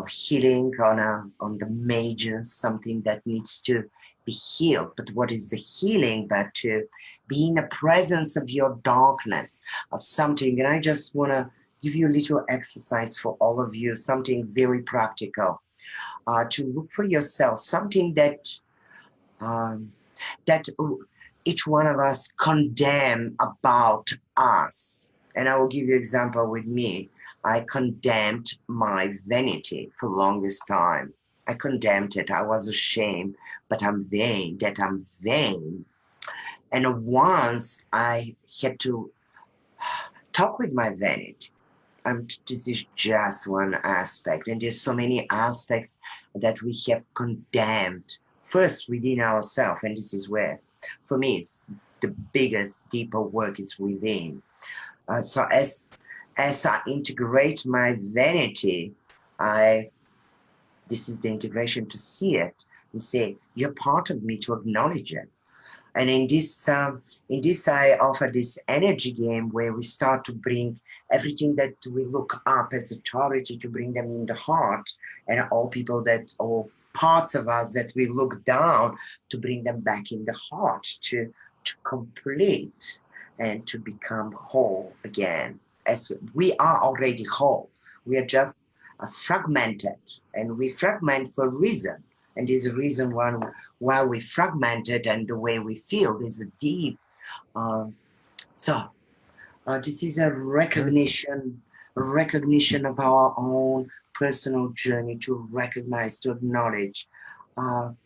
healing on the major, something that needs to be healed. But what is the healing but to be in the presence of your darkness, of something? And I just want to give you a little exercise for all of you, something very practical, to look for yourself, something that um, that each one of us condemn about us. And I will give you an example with me. I condemned my vanity for longest time. I condemned it. I was ashamed, but I'm vain, that I'm vain. And once I had to talk with my vanity. This is just one aspect, and there's so many aspects that we have condemned first within ourselves, and this is where, for me, it's the biggest, deeper work. It's within. So as I integrate my vanity, this is the integration to see it and say, you're part of me, to acknowledge it. And in this, I offer this energy game where we start to bring everything that we look up as authority, to bring them in the heart, and all parts of us that we look down, to bring them back in the heart, to complete and to become whole again. As we are already whole, we are just fragmented, and we fragment for a reason. And there's a reason why we fragmented, and the way we feel. There's a deep. This is a recognition of our own personal journey, to recognize, to acknowledge, and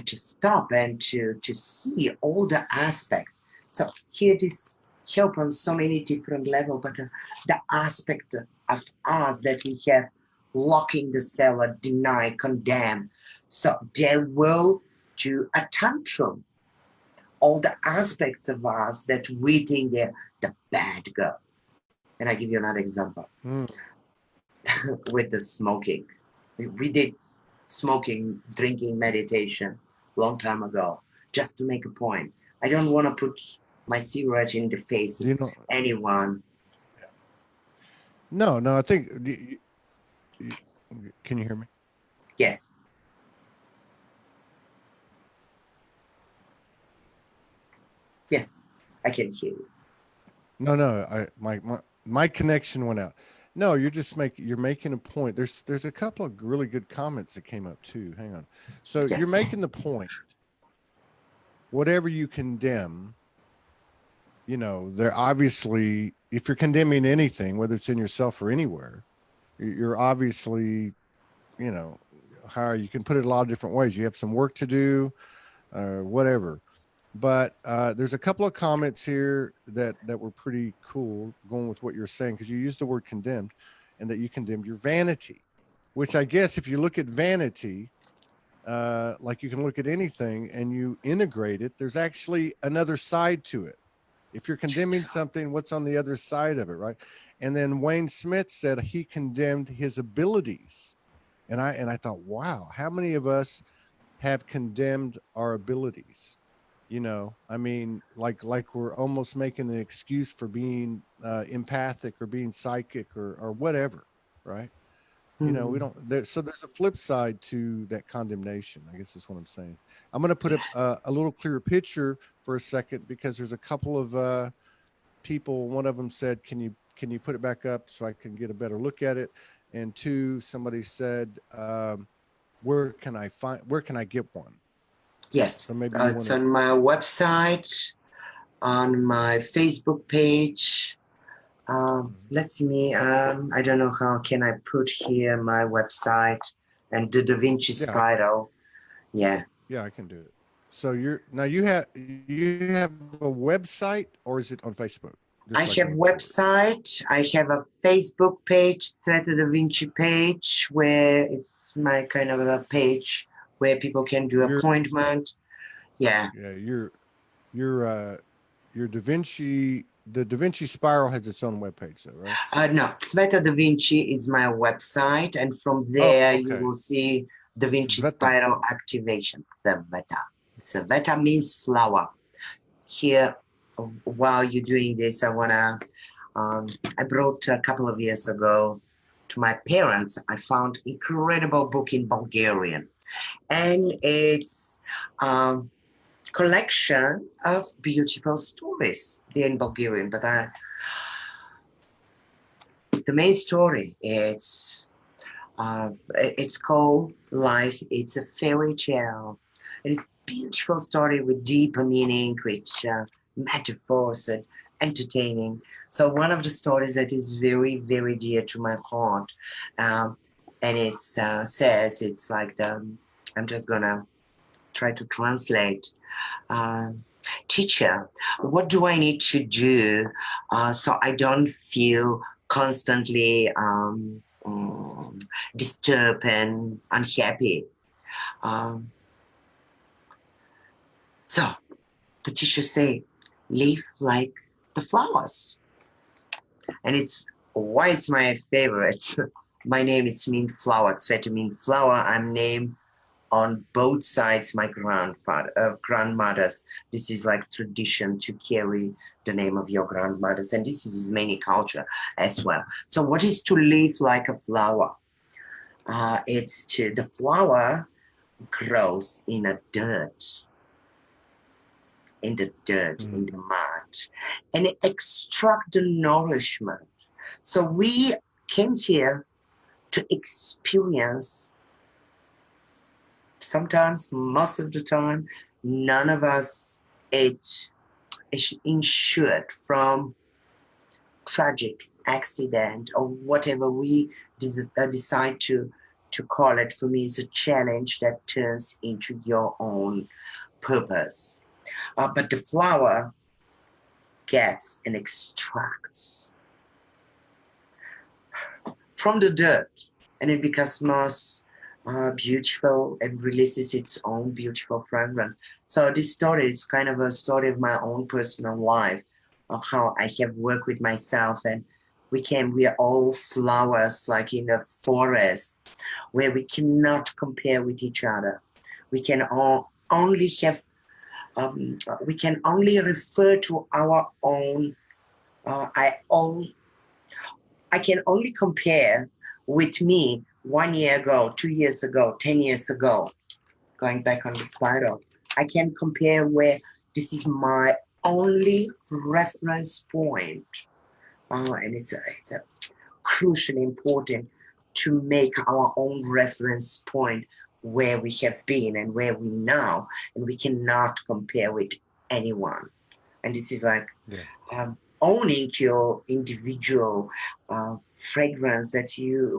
to stop and to see all the aspects. So here this help on so many different levels, but the aspect of us that we have locking the cellar, deny, condemn. So they will do a tantrum. All the aspects of us that we think they're the bad girl. And I give you another example with the smoking. We did smoking, drinking, meditation long time ago, just to make a point. I don't want to put my cigarette in the face of anyone. No, I think. Can you hear me? Yes. Yes, I can hear you. No, my connection went out. No, you're making a point. There's a couple of really good comments that came up too. Hang on. So you're Yes. making the point. Whatever you condemn, they're obviously, if you're condemning anything, whether it's in yourself or anywhere, you're obviously, you know, how you can put it a lot of different ways. You have some work to do, whatever. But there's a couple of comments here that were pretty cool, going with what you're saying, because you used the word condemned, and that you condemned your vanity, which I guess if you look at vanity, like you can look at anything and you integrate it, there's actually another side to it. If you're condemning something, what's on the other side of it, right? And then Wayne Smith said he condemned his abilities. And I thought, wow, how many of us have condemned our abilities? I mean, like we're almost making an excuse for being empathic or being psychic or whatever, right? We Hmm. don't there. So there's a flip side to that condemnation, I guess is what I'm saying. I'm going to put up a little clearer picture for a second, because there's a couple of people. One of them said, can you put it back up so I can get a better look at it? And two, somebody said, where can I get one? So Yes, maybe you want it's to. on my website, on my Facebook page. Let's me. I don't know how can I put here my website and the DaVinci Yeah, spiral. Yeah, yeah, I can do it. So you have a website, or is it on Facebook? I Just so I have can look for it. website. I have a Facebook page, Tzveta DaVinci page, where it's my kind of a page where people can do Your appointment. Yeah. Yeah, your your DaVinci the DaVinci Spiral has its own webpage though, right? No, Tzveta DaVinci is my website, and from Oh, there you okay. will see DaVinci Tzveta. spiral activation. Tzveta. Tzveta means flower. Here, while you're doing this, I brought a couple of years ago to my parents. I found incredible book in Bulgarian, and it's collection of beautiful stories. They're in Bulgarian, but the main story it's called Life. It's a fairy tale. It's a beautiful story with deeper meaning, with metaphors and entertaining. So one of the stories that is very, very dear to my heart, and it says it's like I'm just gonna try to translate. Teacher, what do I need to do so I don't feel constantly disturbed and unhappy? Um, so the teacher say, live like the flowers. And it's why it's my favorite. My name is mean flower. Tzveta mean flower. I'm named on both sides my grandmothers. This is like tradition to carry the name of your grandmothers, and this is many culture as well. So what is to live like a flower? It's to the flower grows in a dirt, in the dirt, in the Mm. mud, and it extract the nourishment. So we came here to experience, sometimes, most of the time, none of us is insured from tragic accident or whatever we decide to call it. For me, it's a challenge that turns into your own purpose. But the flower gets and extracts from the dirt, and it becomes most beautiful and releases its own beautiful fragrance. So this story is kind of a story of my own personal life, of how I have worked with myself, and we are all flowers like in a forest where we cannot compare with each other. We can only have we can only refer to our own I can only compare with me 1 year ago, 2 years ago, 10 years ago, going back on the spiral. I can compare where this is my only reference point. And it's a crucially important to make our own reference point where we have been and where we now, and we cannot compare with anyone. And this is like owning your individual fragrance that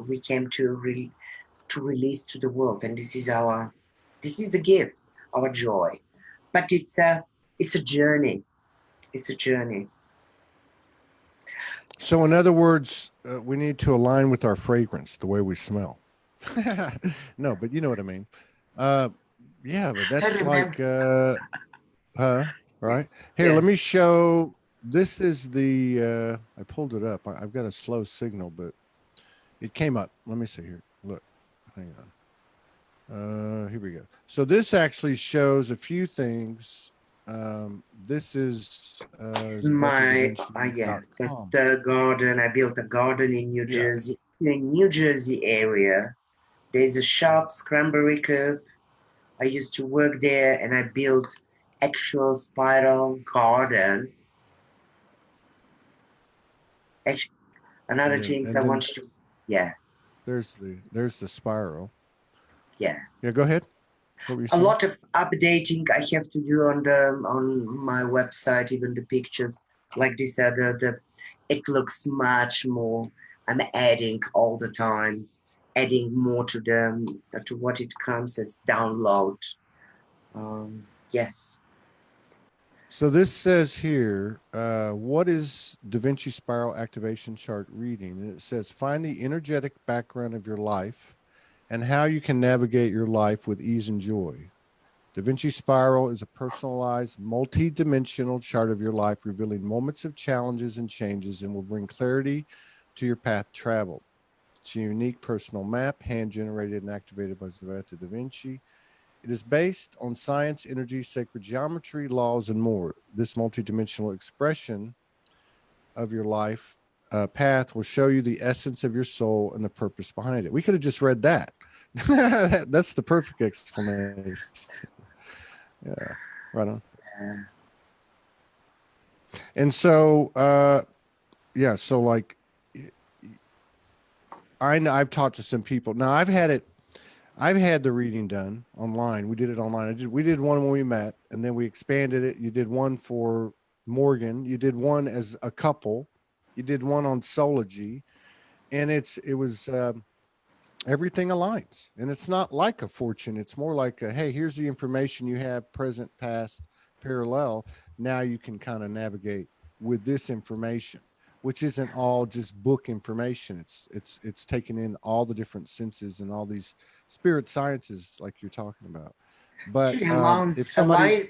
we came to release to the world, and this is the gift, our joy. But it's a journey. It's a journey. So, in other words, we need to align with our fragrance, the way we smell. No, but you know what I mean. Yeah, but that's like, right? Yes, Here, yeah. let me show. This is the, I pulled it up. I've got a slow signal, but it came up. Let me see here. Look, hang on. Here we go. So this actually shows a few things. This is It's my yeah. That's the garden. I built a garden in New Jersey. In New Jersey area, there's a shop, Cranberry Cup. I used to work there, and I built actual spiral garden. Actually, another thing I want to, There's the spiral. Yeah. Yeah, go ahead. What were you saying? A lot of updating I have to do on my website, even the pictures like this. It looks much more. I'm adding all the time, adding more to them to what it comes as download. Yes. So this says here, what is DaVinci Spiral Activation Chart reading? And it says, find the energetic background of your life and how you can navigate your life with ease and joy. DaVinci Spiral is a personalized, multi-dimensional chart of your life, revealing moments of challenges and changes, and will bring clarity to your path traveled. It's a unique personal map, hand-generated and activated by Tzveta DaVinci. It is based on science, energy, sacred geometry, laws, and more. This multidimensional expression of your life path will show you the essence of your soul and the purpose behind it. We could have just read that. That's the perfect explanation. Yeah, right on. And so, yeah, so like, I've talked to some people. Now, I've had the reading done online. We did it online. We did one when we met, and then we expanded it. You did one for Morgan. You did one as a couple. You did one on Soulogy, and it was everything aligns. And it's not like a fortune. It's more like hey, here's the information you have, present, past, parallel. Now you can kind of navigate with this information, which isn't all just book information. It's taking in all the different senses and all these spirit sciences like you're talking about. But if somebody,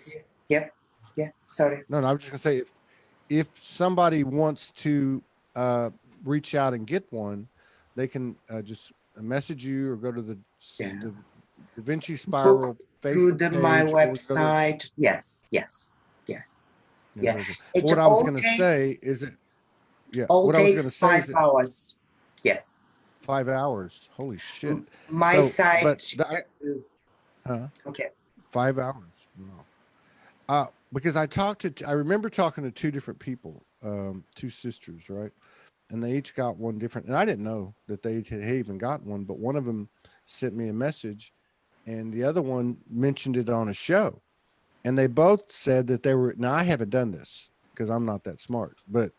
yep, yeah, sorry. No, I was just gonna say, if somebody wants to reach out and get one, they can just message you or go to the DaVinci Spiral Facebook page. My website. Yes. Yeah. What I was going to say is it. Yeah. What I was going to say 5 hours. Yes. 5 hours. Holy shit. My site. Okay. 5 hours. No. Because I remember talking to two different people, two sisters, right? And they each got one different, and I didn't know that they had even gotten one, but one of them sent me a message and the other one mentioned it on a show. And they both said that they were, now I haven't done this because I'm not that smart, but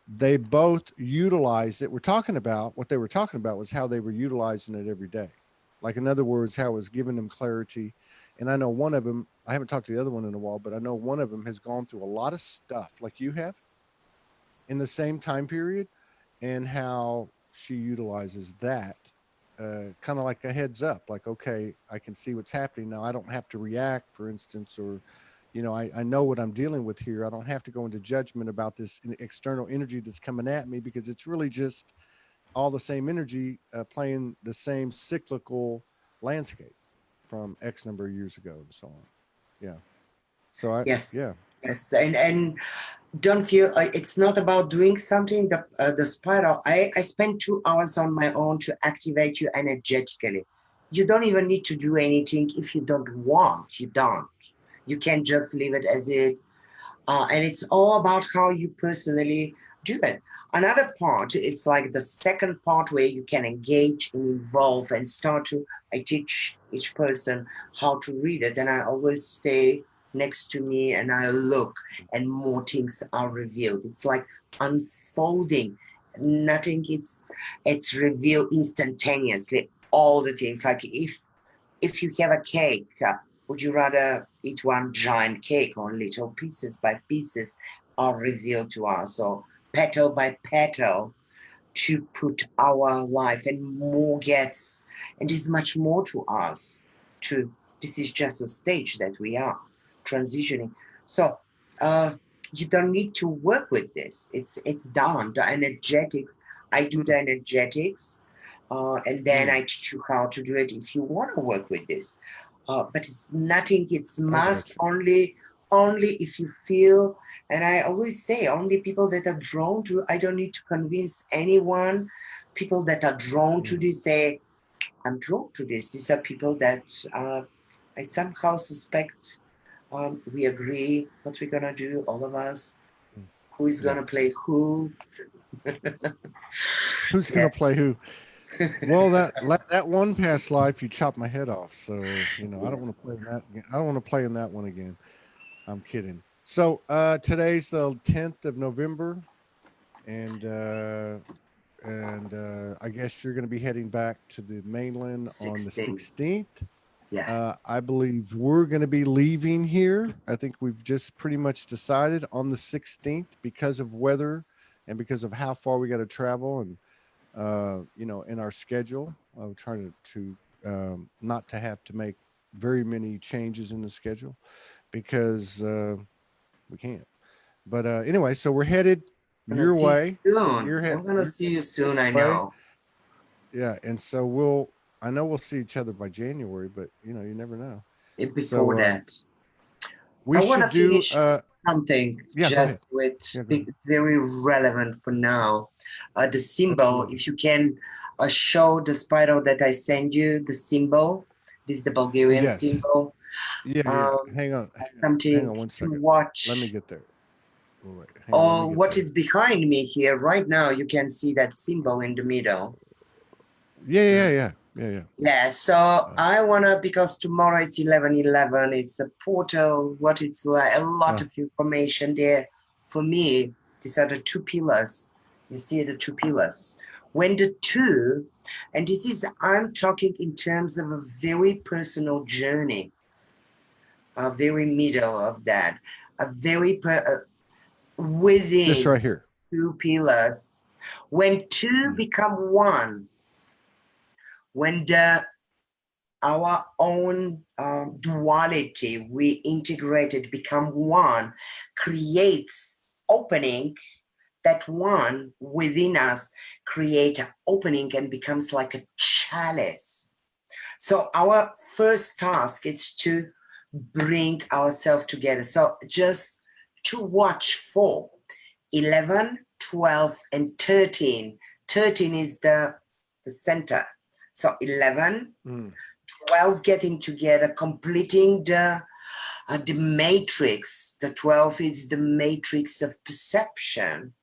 they both utilized it. What they were talking about was how they were utilizing it every day. Like, in other words, how it was giving them clarity. And I know one of them, I haven't talked to the other one in a while, but I know one of them has gone through a lot of stuff like you have in the same time period, and how she utilizes that kind of like a heads up, like, okay, I can see what's happening now. I don't have to react, for instance, or, I know what I'm dealing with here. I don't have to go into judgment about this external energy that's coming at me, because it's really just all the same energy playing the same cyclical landscape from X number of years ago and so on. Yeah. So yes. And don't feel it's not about doing something. The spiral, I spent 2 hours on my own to activate you energetically. You don't even need to do anything. If you don't want, you don't. You can just leave it as it. And it's all about how you personally do it. Another part, it's like the second part where you can engage and involve and start to, I teach each person how to read it. And I always stay next to me and I look and more things are revealed. It's like unfolding. Nothing, it's revealed instantaneously. All the things, like if you have a cake, would you rather eat one giant cake or little pieces by pieces are revealed to us, or petal by petal to put our life and more gets, and there's much more to us to, this is just a stage that we are transitioning. So you don't need to work with this, it's done. The energetics, I do the energetics, and then I teach you how to do it if you want to work with this. But it's nothing, it's must only if you feel. And I always say, only people that are drawn to, I don't need to convince anyone. People that are drawn to this say, I'm drawn to this. These are people that I somehow suspect we agree what we're going to do, all of us. Who is going to play who? Who's going to play who? Well, that one past life, you chopped my head off. So, you know, I don't want to play in that. I don't want to play in that one again. I'm kidding. So today's the 10th of November, and I guess you're going to be heading back to the mainland on the 16th. Yes. I believe we're going to be leaving here. I think we've just pretty much decided on the 16th because of weather and because of how far we got to travel, and you know, in our schedule. I'm trying to not to have to make very many changes in the schedule because we can't. But anyway, so we're headed your way. I'm gonna see you soon. I know. Yeah, and so I know we'll see each other by January, but you know, you never know. Before that, we should do something just with very relevant for now. The symbol, if you can show the spiral that I send you, the symbol, this is the Bulgarian symbol. Yeah. Hang on. Something hang on 1 second. to watch. Let me get there. What is behind me here right now, you can see that symbol in the middle. Yeah. Yeah, so I wanna, because tomorrow it's 11/11, it's a portal, what it's like, a lot of information there. For me, these are the two pillars. You see the two pillars. When the two, and this is, I'm talking in terms of a very personal journey, a very middle of that, a very within this right here. Two pillars. When two become one, when our own duality, we integrated, become one, creates opening. That one within us create an opening and becomes like a chalice. So our first task is to bring ourselves together. So just to watch for 11, 12, and 13. 13 is the center. So 11, 12 getting together, completing the matrix. The 12 is the matrix of perception.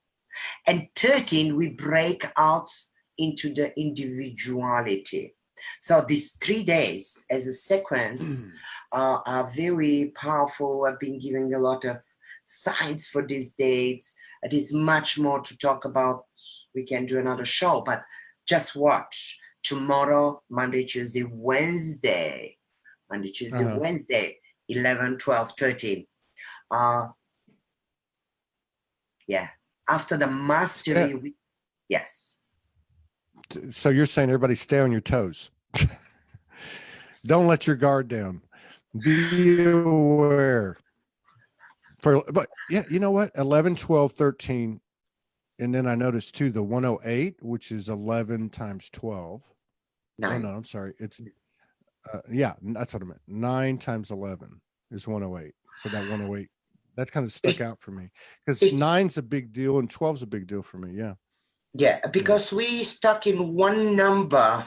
And 13, we break out into the individuality. So these 3 days as a sequence are very powerful. I've been giving a lot of signs for these dates. It is much more to talk about. We can do another show, but just watch. Tomorrow, Monday, Tuesday, Wednesday. Monday, Tuesday, Wednesday, 11, 12, 13. Yeah. After the mastery, yes. So you're saying everybody stay on your toes. Don't let your guard down. Be aware. But yeah, you know what? 11, 12, 13. And then I noticed too, the 108, which is 11 times 12. 9. Oh, no, I'm sorry. It's, yeah, that's what I meant. 9 times 11 is 108. So that 108, that kind of stuck out for me because 9's a big deal and 12's a big deal for me. Yeah. Yeah, because we stuck in one number,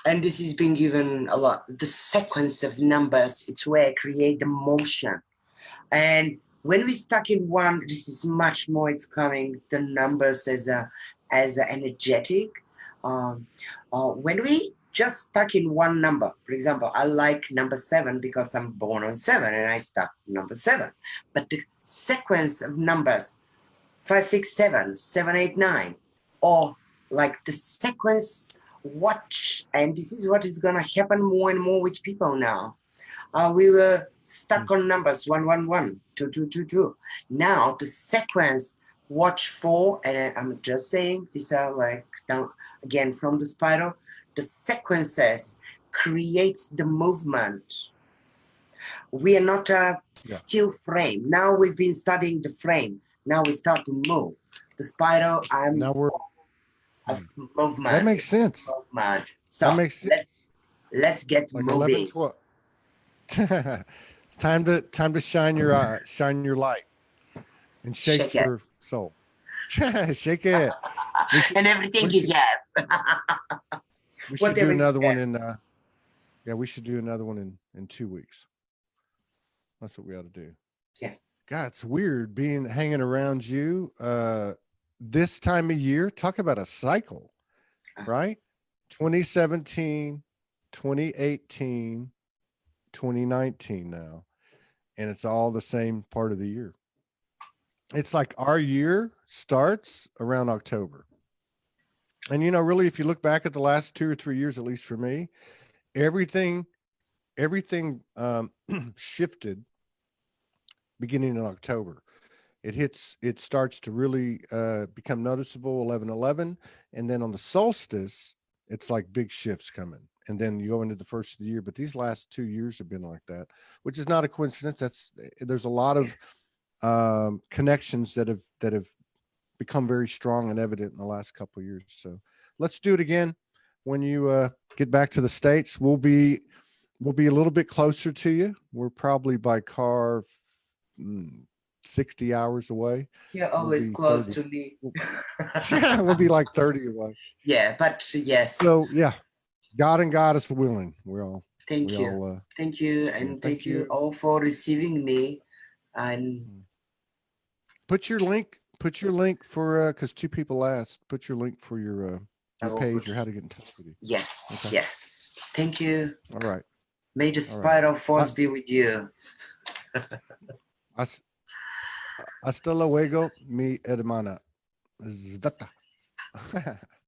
and this has been given a lot. The sequence of numbers, it's where I create the motion. And When we stuck in one, this is much more. It's coming the numbers as a energetic. When we just stuck in one number, for example, I like number 7 because I'm born on 7 and I stuck number 7. But the sequence of numbers 5, 6, 7, 7, 8, 9, or like the sequence watch, and this is what is gonna happen more and more with people now. We were stuck on numbers 1, 1, 1, 2, 2, 2, 2. Now the sequence watch 4, and I'm just saying these are like down again from the spiral. The sequences creates the movement. We are not a still frame. Now we've been studying the frame. Now we start to move. The spiral, I'm Now we're of movement. that makes sense. Movement. So That makes sense. let's get Like moving. 11, 12. Time to shine your light and shake Shake it. for soul. Shake it. And everything you have. We should do Whatever you another one have. in yeah, we should do another one in 2 weeks. That's what we ought to do. Yeah. God, it's weird being hanging around you this time of year. Talk about a cycle, right? 2017, 2018, 2019 now. And it's all the same part of the year. It's like our year starts around October. And you know, really, if you look back at the last 2 or 3 years, at least for me, everything shifted beginning in October. It starts to really become noticeable 11/11, and then on the solstice, it's like big shifts coming. And then you go into the first of the year. But these last 2 years have been like that, which is not a coincidence. There's a lot of connections that have become very strong and evident in the last couple of years. So let's do it again when you get back to the States. We'll be a little bit closer to you. We're probably by car 60 hours away. You're always close to me. Yeah, we'll be like 30 away. Yeah, but yes. So yeah, God and Goddess willing. Thank you. Thank you. And thank you all for receiving me. And put your link for because 2 people asked, put your link for your page or how to get in touch with you. Yes. Okay. Yes. Thank you. All right. May the spiral force be with you. Hasta luego, mi hermana. Tzveta.